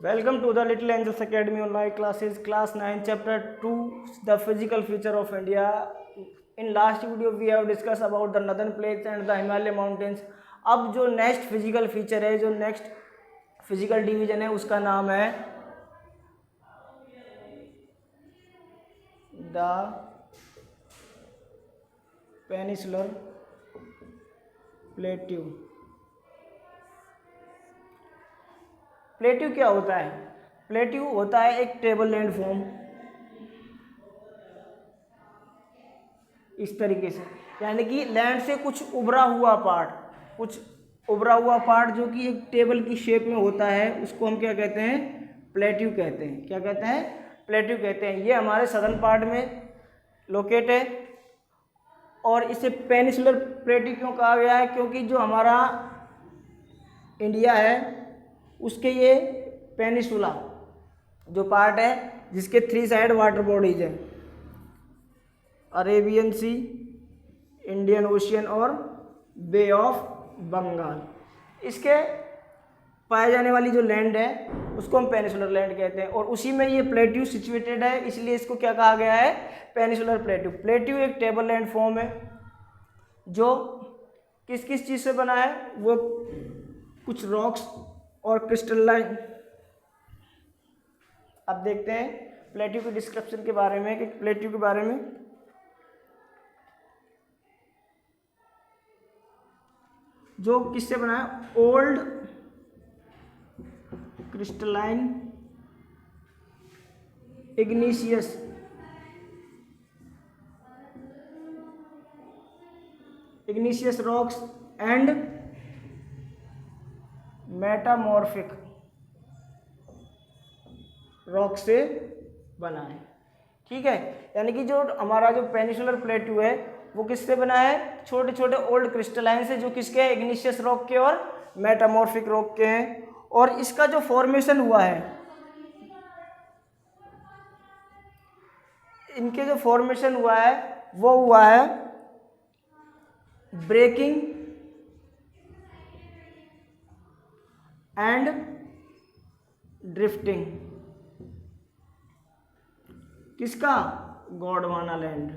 Welcome to the Little Angels Academy online classes, class 9, chapter 2, the physical feature of India. In last video we have discussed about the northern plains and the Himalaya mountains. अब जो next physical feature है, जो next physical division है, उसका नाम है the peninsular plateau. Plateau क्या होता है? प्लेट्यू होता है एक टेबल लैंड फॉर्म, इस तरीके से, यानी कि लैंड से कुछ उभरा हुआ पार्ट जो कि एक टेबल की शेप में होता है, उसको हम क्या कहते हैं? प्लेट्यू कहते हैं। क्या कहते हैं? प्लेट्यू कहते हैं। ये हमारे सदर्न पार्ट में लोकेट है और इसे पेनिसुलर प्लेट्यू क्यों कहा गया है? क्योंकि जो हमारा इंडिया है उसके ये पेनिसुला जो पार्ट है, जिसके 3 साइड वाटर बॉडीज हैं, अरेबियन सी, इंडियन ओशियन और बे ऑफ बंगाल, इसके पाए जाने वाली जो लैंड है उसको हम पेनिसुलर लैंड कहते हैं। और उसी में ये प्लेट्यू सिचुएटेड है, इसलिए इसको क्या कहा गया है? Peninsular plateau. प्लेट्यू एक टेबल लैंड फॉर्म है जो किस किस चीज़ से बना है? वो कुछ रॉक्स और क्रिस्टलाइन। अब देखते हैं प्लेट्यू के डिस्क्रिप्शन के बारे में, कि प्लेट्यू के बारे में जो किससे बना है? Old crystalline इग्नीशियस rocks and metamorphic rock से बना है। ठीक है, यानी कि जो हमारा जो पेनिसुलर प्लेट्यू है वो किससे बना है? छोटे छोटे ओल्ड क्रिस्टलाइन से, जो किसके हैं? इग्नीशियस रॉक के और मेटामॉर्फिक रॉक के हैं। और इसका जो फॉर्मेशन हुआ है, इनके जो फॉर्मेशन हुआ है वो हुआ है ब्रेकिंग एंड ड्रिफ्टिंग। किसका? गोंडवाना लैंड।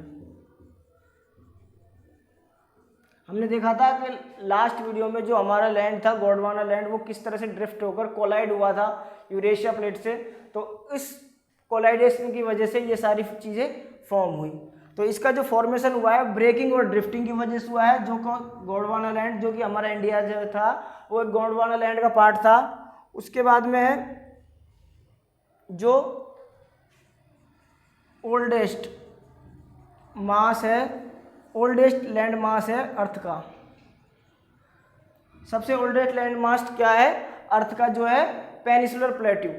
हमने देखा था कि लास्ट वीडियो में जो हमारा लैंड था गोंडवाना लैंड, वो किस तरह से ड्रिफ्ट होकर कोलाइड हुआ था यूरेशिया प्लेट से। तो इस कोलाइडेशन की वजह से ये सारी चीज़ें फॉर्म हुई। तो इसका जो फॉर्मेशन हुआ है ब्रेकिंग और ड्रिफ्टिंग की वजह से हुआ है। जो गोंडवाना लैंड, जो कि हमारा इंडिया जो था वो एक गोंडवाना लैंड का पार्ट था। उसके बाद में है जो ओल्डेस्ट लैंड मास है अर्थ का। सबसे ओल्डेस्ट लैंड मास क्या है? अर्थ का जो है पेनिसुलर प्लेट्यू।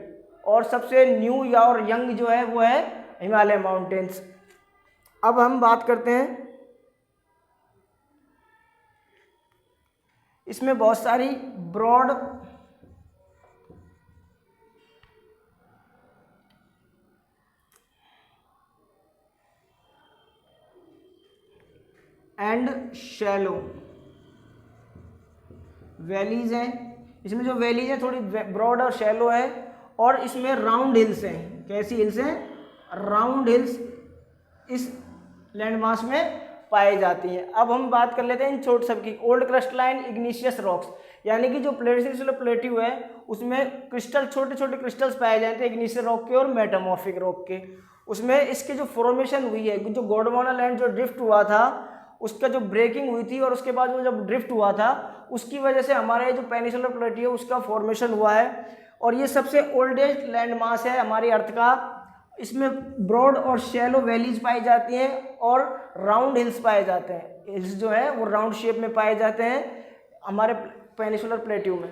और सबसे न्यू या और यंग जो है वो है हिमालय माउंटेन्स। अब हम बात करते हैं, इसमें बहुत सारी ब्रॉड एंड शैलो वैलीज हैं। इसमें जो वैलीज हैं थोड़ी ब्रॉड और शैलो है। और इसमें राउंड हिल्स हैं। कैसी हिल्स हैं? राउंड हिल्स इस लैंडमास में पाई जाती हैं। अब हम बात कर लेते हैं इन छोटे सबकी। ओल्ड क्रिस्टलाइन इग्नीशियस रॉक्स, यानी कि जो पेनिसुलर प्लेट्यू है उसमें क्रिस्टल, छोटे छोटे क्रिस्टल्स पाए जाते हैं इग्नीशियस रॉक के और मेटामॉर्फिक रॉक के। उसमें इसकी जो फॉर्मेशन हुई है, जो गोंडवाना लैंड जो ड्रिफ्ट हुआ था उसका जो ब्रेकिंग हुई थी और उसके बाद वो जब ड्रिफ्ट हुआ था उसकी वजह से हमारे जो पेनिसुलर प्लेट्यू है उसका फॉर्मेशन हुआ है। और ये सबसे ओल्डेस्ट लैंड मास है हमारी अर्थ का। इसमें ब्रॉड और शैलो वैलीज पाई जाती हैं और राउंड हिल्स पाए जाते हैं। हिल्स जो है वो राउंड शेप में पाए जाते हैं हमारे पेनिसुलर प्लेट्यू में।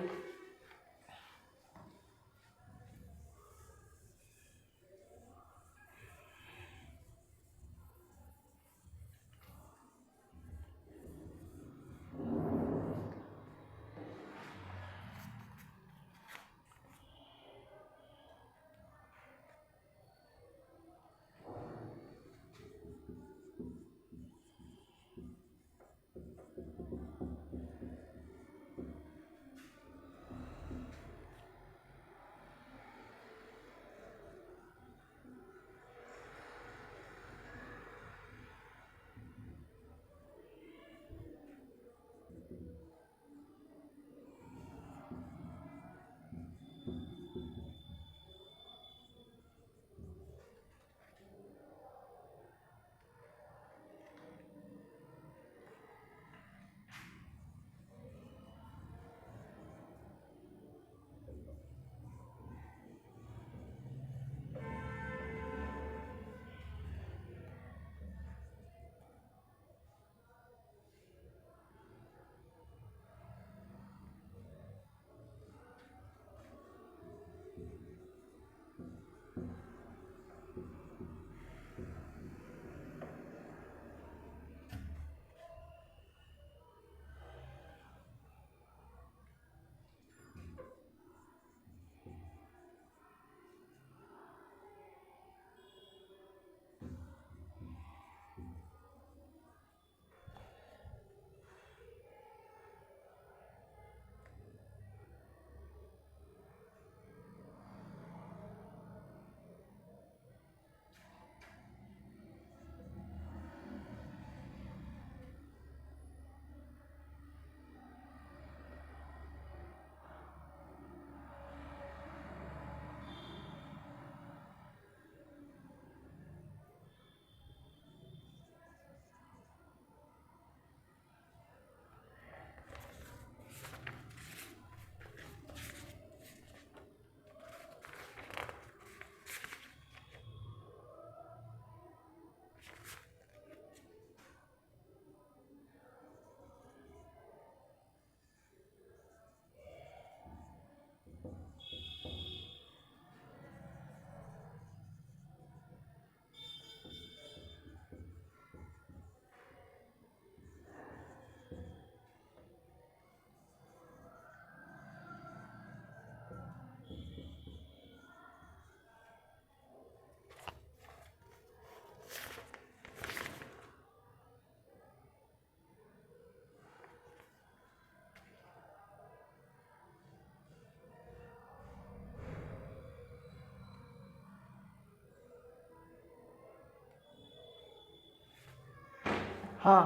हाँ,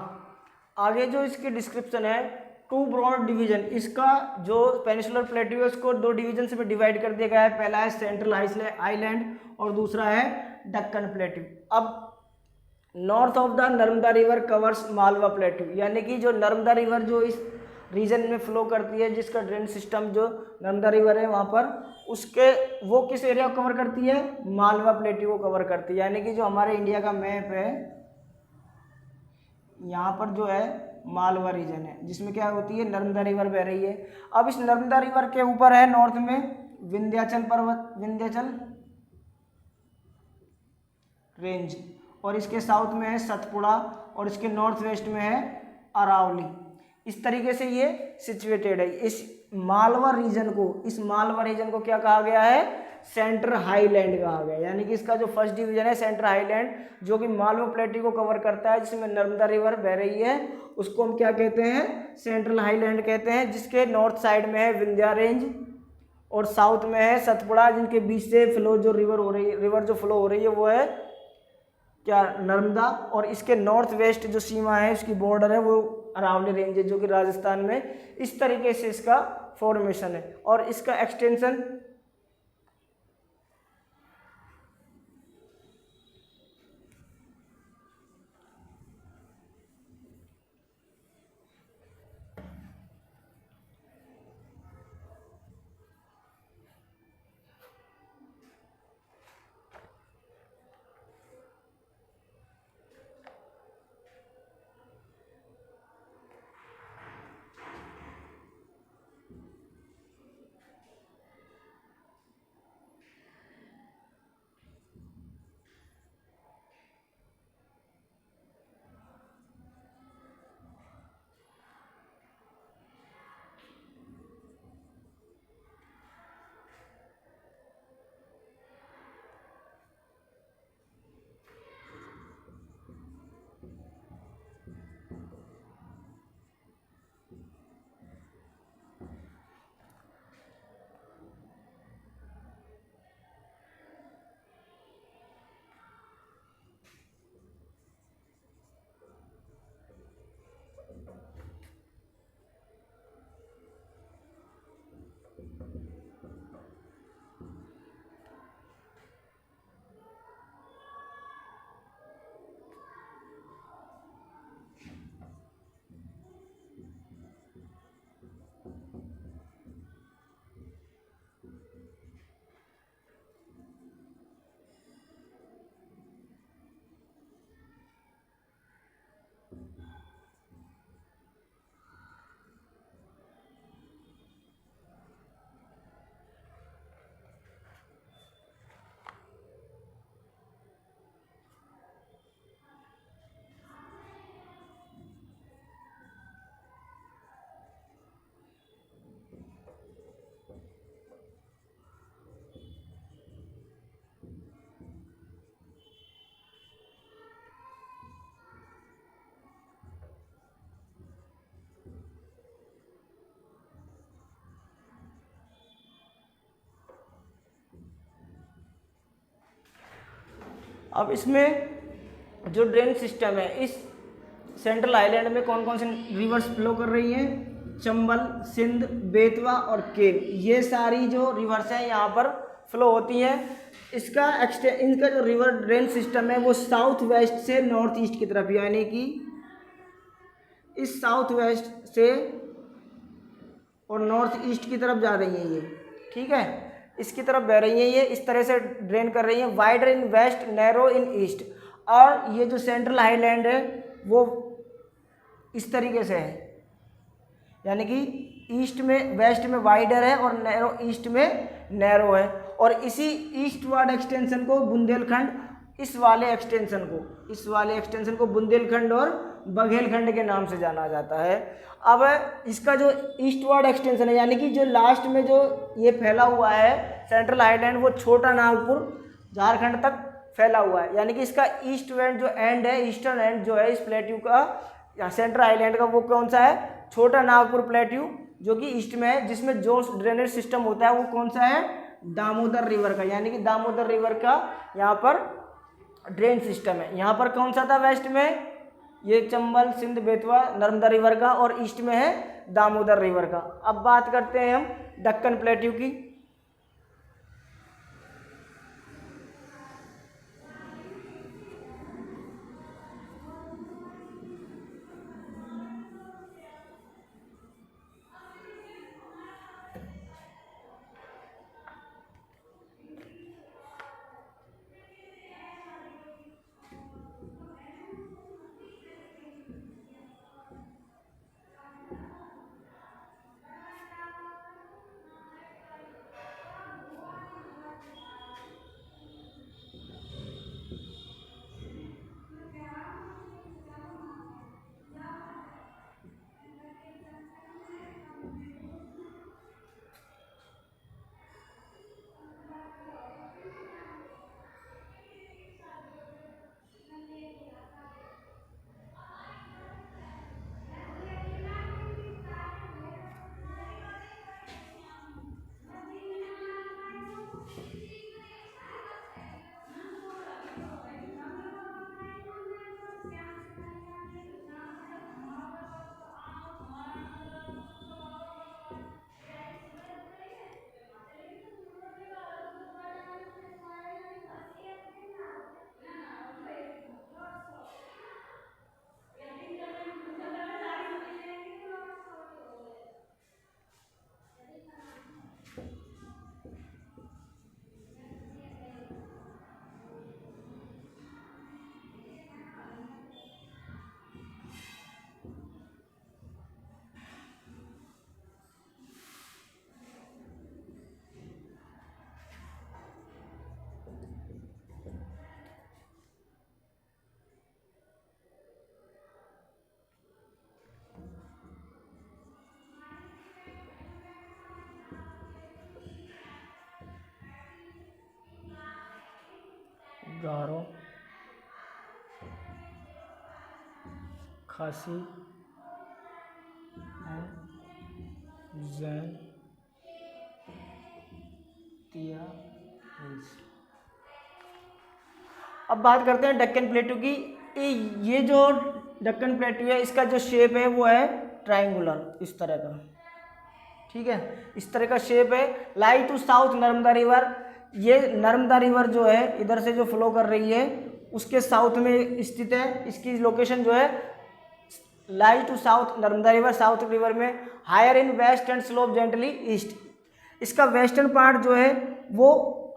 आगे जो इसकी डिस्क्रिप्शन है, टू ब्रॉड डिवीजन, इसका जो पेनिनसुलर प्लेट्यू है उसको दो डिवीजन में डिवाइड कर दिया गया है। पहला है सेंट्रल आइलैंड और दूसरा है दक्कन प्लेट्यू। अब north of the Narmada river covers Malwa plateau, यानी कि जो नर्मदा रिवर जो इस रीजन में फ्लो करती है, जिसका ड्रेन सिस्टम जो नर्मदा रिवर है वहाँ पर, उसके वो किस एरिया को कवर करती है? मालवा प्लेट्यू को कवर करती है। यानी कि जो हमारे इंडिया का मैप है, यहाँ पर जो है मालवा रीजन है, जिसमें क्या होती है? नर्मदा रिवर बह रही है। अब इस नर्मदा रिवर के ऊपर है नॉर्थ में विंध्याचल पर्वत, विंध्याचल रेंज, और इसके साउथ में है सतपुड़ा, और इसके नॉर्थ वेस्ट में है अरावली। इस तरीके से ये सिचुएटेड है। इस मालवा रीजन को क्या कहा गया है? सेंट्रल हाईलैंड कहा गया। यानी कि इसका जो फर्स्ट डिवीजन है सेंट्रल हाईलैंड, जो कि मालवा प्लेट्यू को कवर करता है, जिसमें नर्मदा रिवर बह रही है, उसको हम क्या कहते हैं? सेंट्रल हाईलैंड कहते हैं। जिसके नॉर्थ साइड में है विंध्या रेंज और साउथ में है सतपुड़ा, जिनके बीच से फ्लो जो रिवर जो फ्लो हो रही है वो है क्या? नर्मदा। और इसके नॉर्थ वेस्ट जो सीमा है, उसकी बॉर्डर है, वो अरावली रेंज है, जो कि राजस्थान में। इस तरीके से इसका फॉर्मेशन है और इसका एक्सटेंशन अब इसमें जो ड्रेन सिस्टम है, इस सेंट्रल आइलैंड में कौन कौन से रिवर्स फ्लो कर रही हैं? चंबल, सिंध, बेतवा और केन, ये सारी जो रिवर्स हैं यहाँ पर फ्लो होती हैं। इनका जो रिवर ड्रेन सिस्टम है वो साउथ वेस्ट से नॉर्थ ईस्ट की तरफ, यानी कि इस साउथ वेस्ट से और नॉर्थ ईस्ट की तरफ जा रही हैं ये, ठीक है, इसकी तरफ बह रही हैं ये, इस तरह से ड्रेन कर रही हैं। वाइडर इन वेस्ट, नैरो इन ईस्ट। और ये जो सेंट्रल हाईलैंड है वो इस तरीके से है, यानी कि ईस्ट में, वेस्ट में वाइडर है और नैरो ईस्ट में नैरो है। और इसी ईस्टवर्ड एक्सटेंशन को बुंदेलखंड, इस वाले एक्सटेंशन को बुंदेलखंड और बघेलखंड के नाम से जाना जाता है। अब इसका जो ईस्टवर्ड एक्सटेंशन है, यानी कि जो लास्ट में जो ये फैला हुआ है सेंट्रल आइलैंड, वो छोटा नागपुर झारखंड तक फैला हुआ है। यानी कि इसका ईस्ट एंड जो एंड है, ईस्टर्न एंड जो है इस प्लेट्यू का या सेंट्रल आइलैंड का, वो कौन सा है? छोटा नागपुर प्लेट्यू, जो कि ईस्ट में है, जिसमें जो ड्रेनेज सिस्टम होता है वो कौन सा है? दामोदर रिवर का। यानी कि दामोदर रिवर का यहाँ पर ड्रेन सिस्टम है। यहाँ पर कौन सा था? वेस्ट में ये चंबल सिंध बेतवा नर्मदा रिवर का, और ईस्ट में है दामोदर रिवर का। अब बात करते हैं हम दक्कन प्लेट्यू की। गारो, खासी एंड जैंतिया हिल्स। अब बात करते हैं डेक्कन प्लेट्यू की। ये जो डेक्कन प्लेट्यू है इसका जो शेप है वो है ट्रायंगुलर, इस तरह का, ठीक है, इस तरह का शेप है। Lie to south Narmada river, ये नर्मदा रिवर जो है इधर से जो फ्लो कर रही है उसके साउथ में स्थित है। इसकी लोकेशन जो है lie to south Narmada river, south river में, higher in west and slope gently east. इसका वेस्टर्न पार्ट जो है वो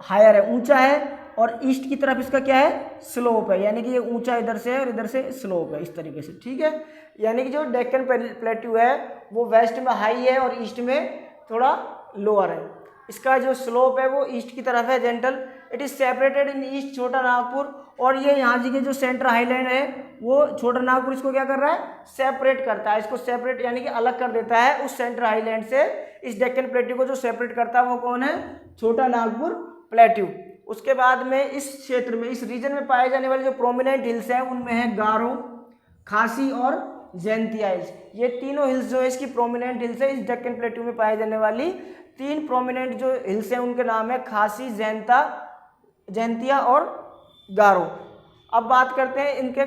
हायर है, ऊंचा है, और ईस्ट की तरफ इसका क्या है, स्लोप है, यानी कि ये ऊंचा इधर से है और इधर से स्लोप है, इस तरीके से, ठीक है। यानी कि जो डेक्कन प्लेट्यू है वो वेस्ट में हाई है और ईस्ट में थोड़ा लोअर है। इसका जो स्लोप है वो ईस्ट की तरफ है, gentle. It is separated in east छोटा नागपुर, और ये यहाँ जी के जो सेंटर हाईलैंड है वो छोटा नागपुर इसको क्या कर रहा है, सेपरेट करता है, इसको सेपरेट यानी कि अलग कर देता है उस सेंटर हाईलैंड से। इस डेक्कन प्लेट्यू को जो सेपरेट करता है वो कौन है, छोटा नागपुर प्लेट्यू। उसके बाद में इस क्षेत्र में, इस रीजन में पाए जाने वाले जो प्रोमिनेंट हिल्स हैं उनमें है गारो, खासी और जैंतिया हिल्स। ये तीनों हिल्स जो है इसकी प्रोमिनेंट हिल्स है। इस डेक्कन प्लेट्यू में पाई जाने वाली तीन प्रोमिनेंट जो हिल्स हैं उनके नाम है खासी, जैंतिया और गारो। अब बात करते हैं इनके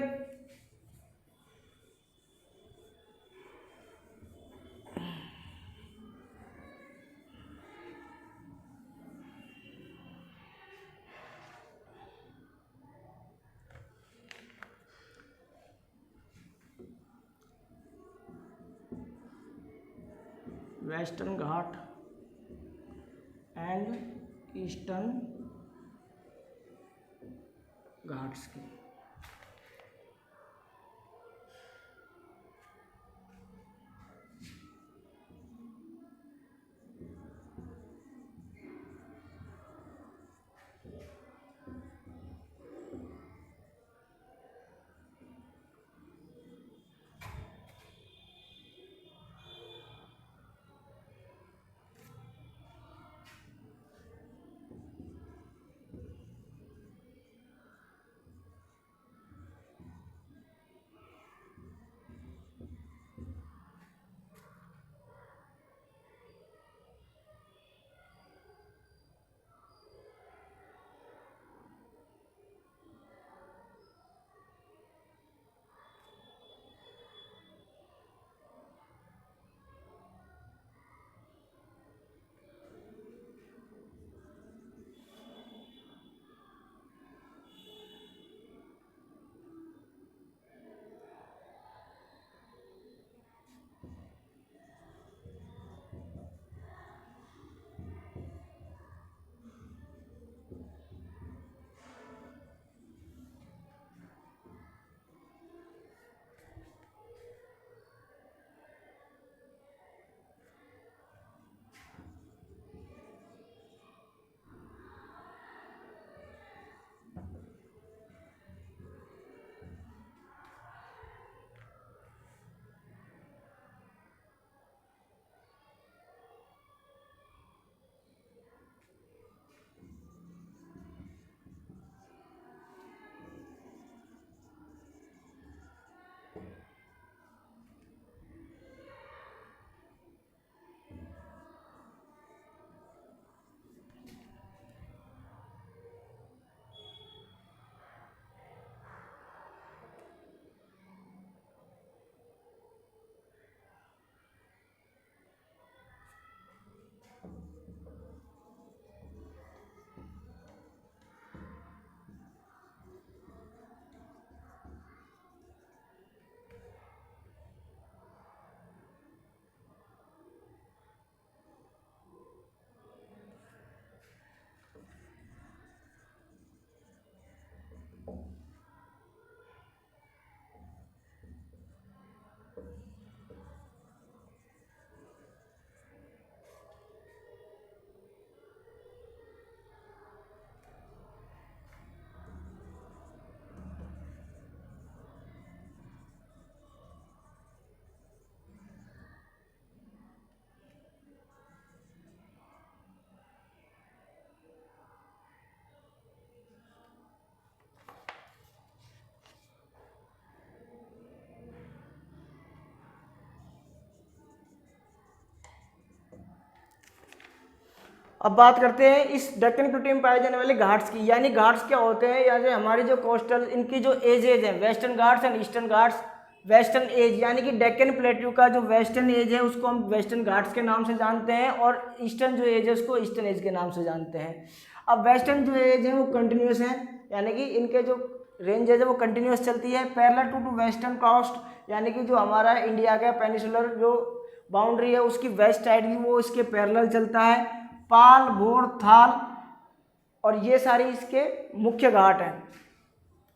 western Ghat and eastern Ghats की। अब बात करते हैं इस डेक्कन प्लेटू में पाए जाने वाले घाट्स की, यानी घाट्स क्या होते हैं, या हमारी जो कोस्टल इनकी जो एजेज हैं, western Ghats and eastern Ghats. Western edge यानी कि डेक्कन प्लेटू का जो वेस्टर्न एज है उसको हम वेस्टर्न घाट्स के नाम से जानते हैं, और ईस्टर्न जो एज है उसको ईस्टर्न एज के नाम से जानते हैं। अब वेस्टर्न जो एज है वो कंटिन्यूस है, यानी कि इनके जो रेंज है वो कंटिन्यूस चलती है, पैरेलल टू वेस्टर्न कोस्ट, यानी कि जो हमारा इंडिया का पेनिसुलर जो बाउंड्री है उसकी वेस्ट साइड की वो इसके पैरेलल चलता है। पाल, भोर, थाल और ये सारी इसके मुख्य घाट हैं,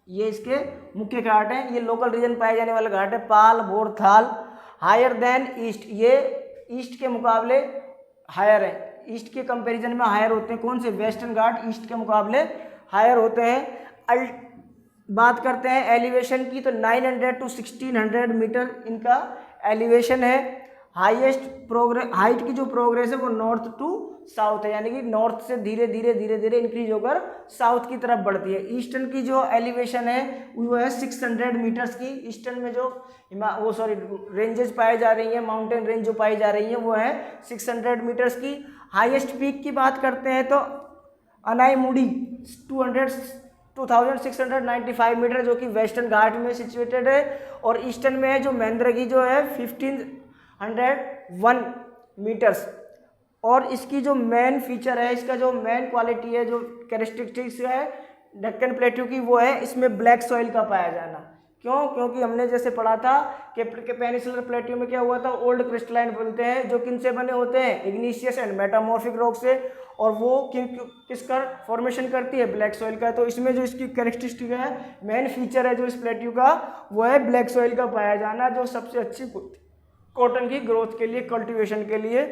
ये इसके मुख्य घाट हैं। ये लोकल रीजन पाए जाने वाले घाट है, पाल, भोर, थाल। हायर देन ईस्ट, ये ईस्ट के मुकाबले हायर है, ईस्ट के कंपैरिजन में हायर होते हैं। कौन से? वेस्टर्न घाट ईस्ट के मुकाबले हायर होते हैं। बात करते हैं एलिवेशन की, तो 900 to 1600 मीटर इनका एलिवेशन है। हाईएस्ट प्रोग्रेस, हाइट की जो प्रोग्रेस है वो नॉर्थ टू साउथ है, यानी कि नॉर्थ से धीरे धीरे धीरे धीरे इंक्रीज होकर साउथ की तरफ बढ़ती है। ईस्टर्न की जो एलिवेशन है वो है 600 मीटर्स की। ईस्टर्न में जो रेंजेस पाई जा रही हैं, माउंटेन रेंज जो पाई जा रही है वो है 600 मीटर्स की। हाईएस्ट पीक की बात करते हैं तो अनाईमुडी 2695 मीटर जो कि वेस्टर्न घाट में सिचुएटेड है, और ईस्टर्न में है जो महेंद्रगिरी जो है 1501 मीटर्स। और इसकी जो मेन फीचर है, इसका जो मेन क्वालिटी है, जो कैरेक्टरिस्टिक्स है डेक्कन प्लेटू की, वो है इसमें ब्लैक सॉइल का पाया जाना। क्यों? क्योंकि हमने जैसे पढ़ा था कि पेनिसुलर प्लेटू में क्या हुआ था, ओल्ड क्रिस्टलाइन बोलते हैं, जो किन से बने होते हैं, इग्नीशियस एंड मेटामॉर्फिक रॉक से, और वो किसका फॉर्मेशन करती है, ब्लैक सॉइल का। तो इसमें जो इसकी कैरेक्टरिस्टिक है, मेन फीचर है जो इस प्लेटू का, वो है ब्लैक सॉइल का पाया जाना, जो सबसे अच्छी कॉटन की ग्रोथ के लिए, कल्टीवेशन के लिए